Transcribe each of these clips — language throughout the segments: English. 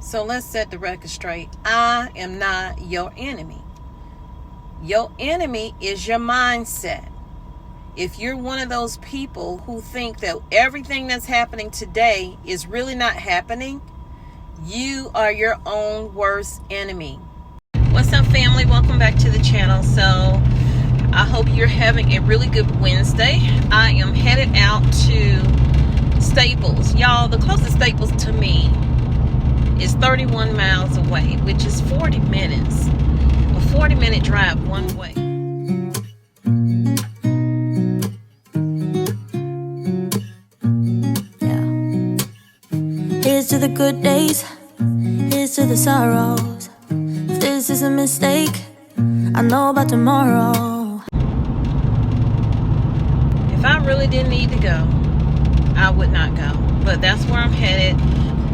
So let's set the record straight. I am not your enemy. Your enemy is your mindset. If you're one of those people who think that everything that's happening today is really not happening, you are your own worst enemy. What's up, family? Welcome back to the channel. So I hope you're having a really good Wednesday. I am headed out to Staples. Y'all, the closest Staples to me is 31 miles away, which is 40 minutes. A 40-minute drive one way. Here's to the good days, here's to the sorrows. If this is a mistake, I know about tomorrow. If I really didn't need to go, I would not go. But that's where I'm headed,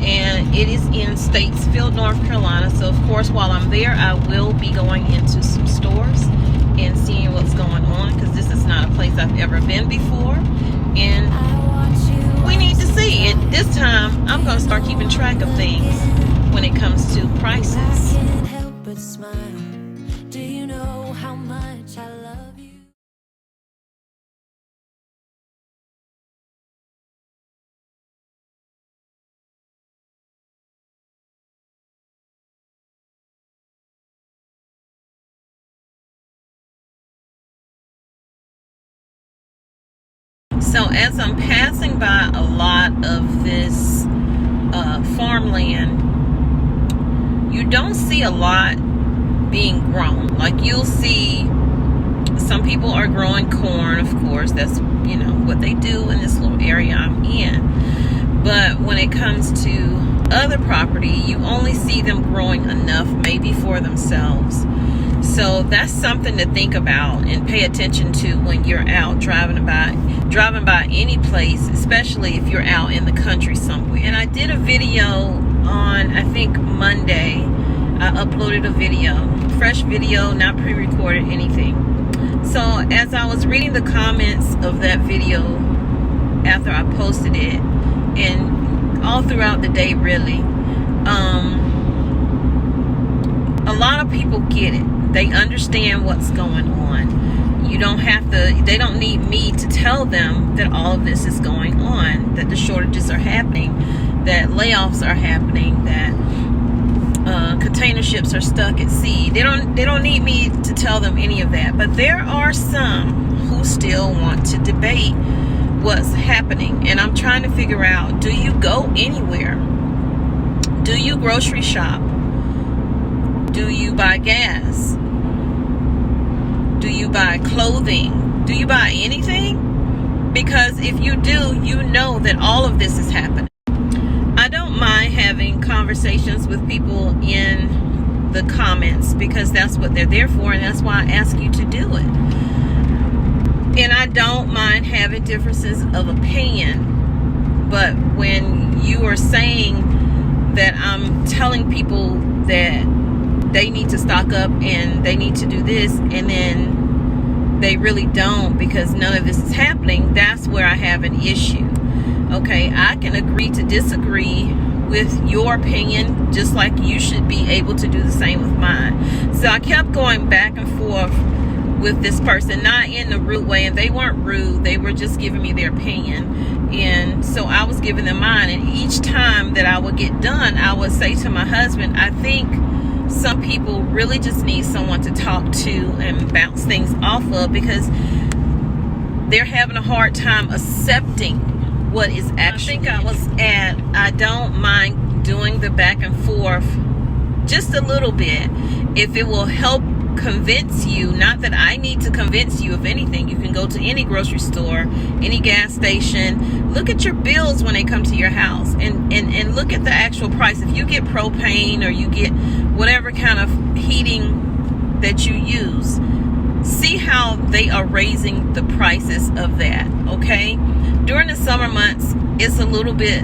and it is in Statesville, North Carolina. So of course, while I'm there, I will be going into some stores and seeing what's going on, because this is not a place I've ever been before, and we need to see it. This time, I'm going to start keeping track of things when it comes to prices. I can't help but smile. Do you know how much I love you? So as I'm passing by a lot of this farmland, you don't see a lot being grown. Like, you'll see some people are growing corn, of course. That's, you know, what they do in this little area I'm in. But when it comes to other property, you only see them growing enough maybe for themselves. So that's something to think about and pay attention to when you're out driving by any place, especially if you're out in the country somewhere. And I did a video on, I think, Monday. I uploaded a video, fresh video, not pre-recorded anything. So as I was reading the comments of that video after I posted it, and all throughout the day really, a lot of people get it. They understand what's going on. You don't have to, they don't need me to tell them that all of this is going on, that the shortages are happening, that layoffs are happening, that container ships are stuck at sea. They don't need me to tell them any of that. But there are some who still want to debate what's happening. And I'm trying to figure out, do you go anywhere? Do you grocery shop? Do you buy gas? Do you buy clothing? Do you buy anything? Because if you do, you know that all of this is happening. I don't mind having conversations with people in the comments, because that's what they're there for, and that's why I ask you to do it. And I don't mind having differences of opinion, but when you are saying that I'm telling people that they need to stock up and they need to do this, and then they really don't, because none of this is happening, that's where I have an issue. Okay, I can agree to disagree with your opinion, just like you should be able to do the same with mine. So I kept going back and forth with this person, not in the rude way, and they weren't rude, they were just giving me their opinion, and so I was giving them mine. And each time that I would get done, I would say to my husband, I think some people really just need someone to talk to and bounce things off of, because they're having a hard time accepting what is actually. I don't mind doing the back and forth just a little bit if it will help convince you. Not that I need to convince you of anything. You can go to any grocery store, any gas station, look at your bills when they come to your house, and look at the actual price. If you get propane or you get whatever kind of heating that you use, see how they are raising the prices of that. Okay, during the summer months, it's a little bit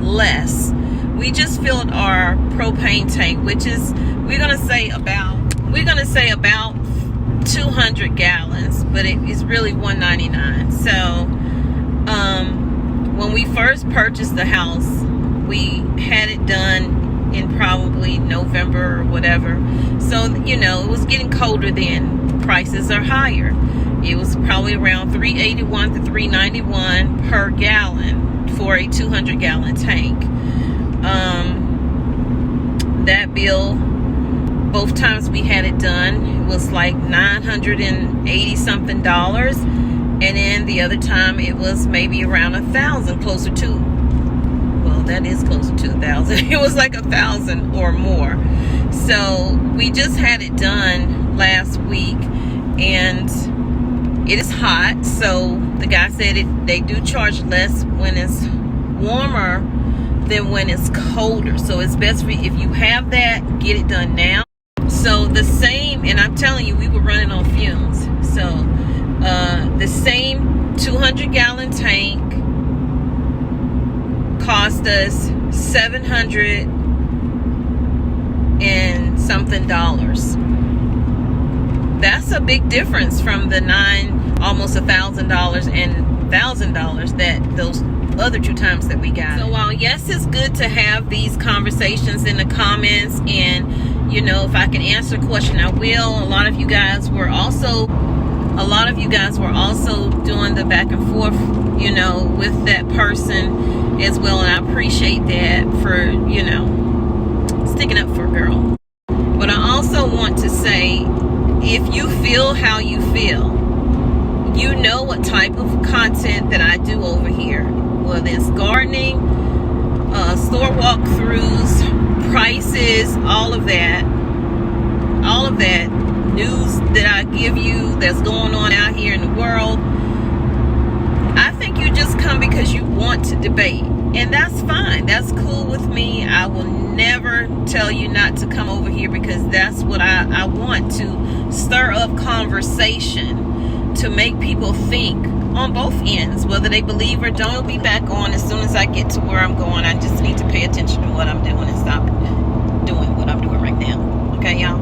less. We just filled our propane tank, which is, we're gonna say about 200 gallons, but it is really $1.99. So when we first purchased the house, we had it done in November or whatever. So, you know, it was getting colder then. Prices are higher. It was probably around $3.81 to $3.91 per gallon for a 200-gallon tank. That bill, both times we had it done, it was like $980 something, and then the other time it was maybe around 1,000, closer to, well, that is closer to 1,000. It was like 1,000 or more. So we just had it done last week, and it is hot. So the guy said they do charge less when it's warmer than when it's colder. So it's best for you, if you have that, get it done now. So the same, and I'm telling you, we were running on fumes. So the same 200-gallon tank cost us $700 and something dollars. That's a big difference from the almost $1,000 and $1,000 that those other two times that we got. So while yes, it's good to have these conversations in the comments, and you know, if I can answer a question, I will. A lot of you guys were also doing the back and forth, you know, with that person as well, and I appreciate that for, you know, sticking up for a girl. But I also want to say, if you feel how you feel, you know what type of content that I do over here, whether it's gardening, store walkthroughs, prices, all of that news that I give you that's going on out here in the world. I think you just come because you want to debate, and that's fine. That's cool with me. I will never tell you not to come over here, because that's what I want, to stir up conversation, to make people think on both ends, whether they believe or don't. I'll be back on as soon as I get to where I'm going. I just need to pay attention to what I'm doing and stop doing what I'm doing right now. Okay, y'all?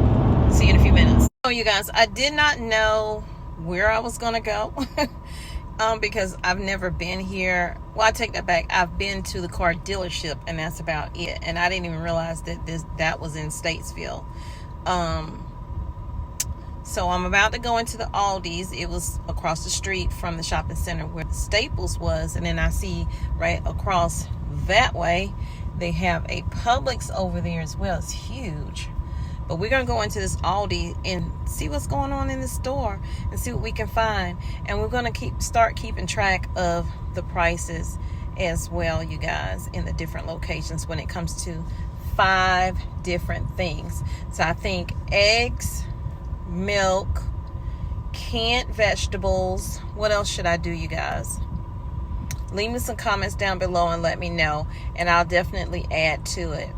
See you in a few minutes. So you guys, I did not know where I was going to go because I've never been here. Well, I take that back. I've been to the car dealership, and that's about it. And I didn't even realize that was in Statesville. So I'm about to go into the Aldi's. It was across the street from the shopping center where the Staples was. And then I see right across that way, they have a Publix over there as well. It's huge. But we're going to go into this Aldi and see what's going on in the store and see what we can find. And we're going to start keeping track of the prices as well, you guys, in the different locations when it comes to 5 different things. So I think eggs, milk, canned vegetables. What else should I do, you guys? Leave me some comments down below and let me know, and I'll definitely add to it.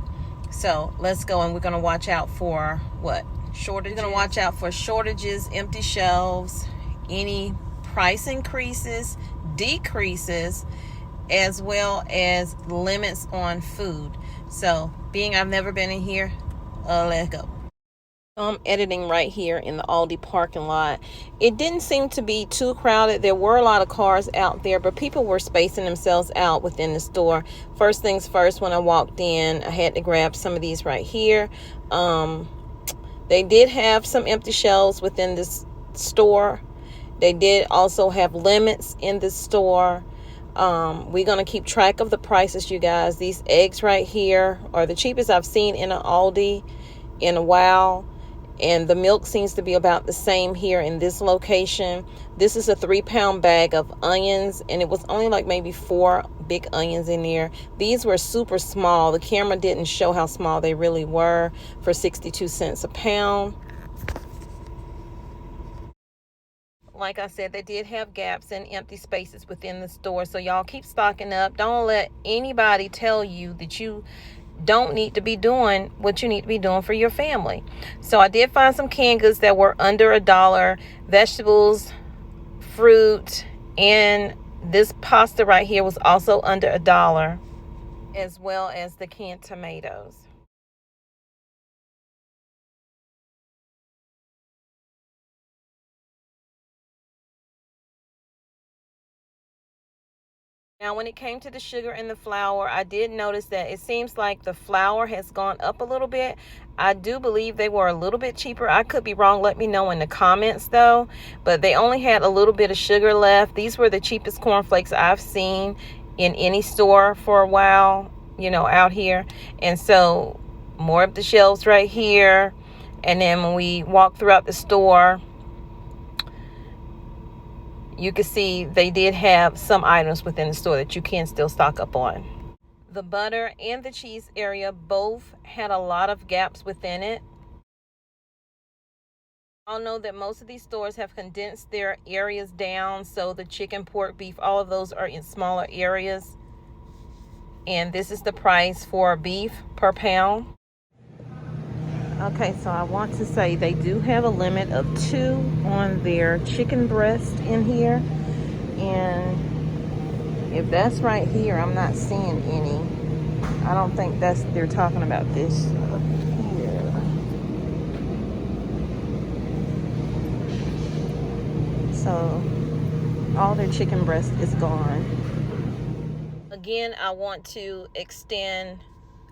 So let's go, and we're going to watch out for what? Shortages. We're going to watch out for shortages, empty shelves, any price increases, decreases, as well as limits on food. So being I've never been in here, let's go. I'm editing right here in the Aldi parking lot. It didn't seem to be too crowded. There were a lot of cars out there, but people were spacing themselves out within the store. First things first, when I walked in, I had to grab some of these right here. They did have some empty shelves within this store. They did also have limits in the store. We're going to keep track of the prices, you guys. These eggs right here are the cheapest I've seen in an Aldi in a while. And the milk seems to be about the same here in this location. This is a 3-pound bag of onions, and it was only like maybe 4 big onions in there. These were super small. The camera didn't show how small they really were, for 62 cents a pound. Like I said, they did have gaps and empty spaces within the store. So y'all keep stocking up. Don't let anybody tell you that you don't need to be doing what you need to be doing for your family. So I did find some canned goods that were under $1, vegetables, fruit, and this pasta right here was also under $1, as well as the canned tomatoes. Now, when it came to the sugar and the flour, I did notice that it seems like the flour has gone up a little bit. I do believe they were a little bit cheaper. I could be wrong. Let me know in the comments, though. But they only had a little bit of sugar left. These were the cheapest cornflakes I've seen in any store for a while, you know, out here. And so more of the shelves right here. And then when we walk throughout the store, you can see they did have some items within the store that you can still stock up on. The butter and the cheese area both had a lot of gaps within it. I'll know that most of these stores have condensed their areas down, so the chicken, pork, beef, all of those are in smaller areas. And this is the price for beef per pound. Okay, so I want to say they do have a limit of 2 on their chicken breast in here. And if that's right here, I'm not seeing any. I don't think they're talking about this up here. So all their chicken breast is gone. Again, I want to extend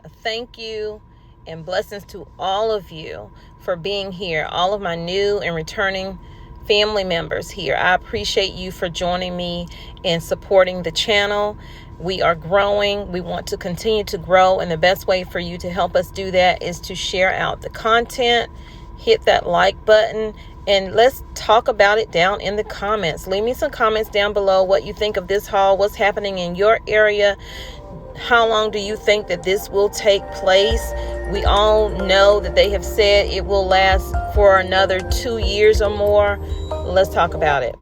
a thank you and blessings to all of you for being here, all of my new and returning family members here. I appreciate you for joining me and supporting the channel. We are growing. We want to continue to grow, and the best way for you to help us do that is to share out the content, hit that like button, and let's talk about it down in the comments. Leave me some comments down below what you think of this haul, what's happening in your area. How long do you think that this will take place? We all know that they have said it will last for another 2 years or more. Let's talk about it.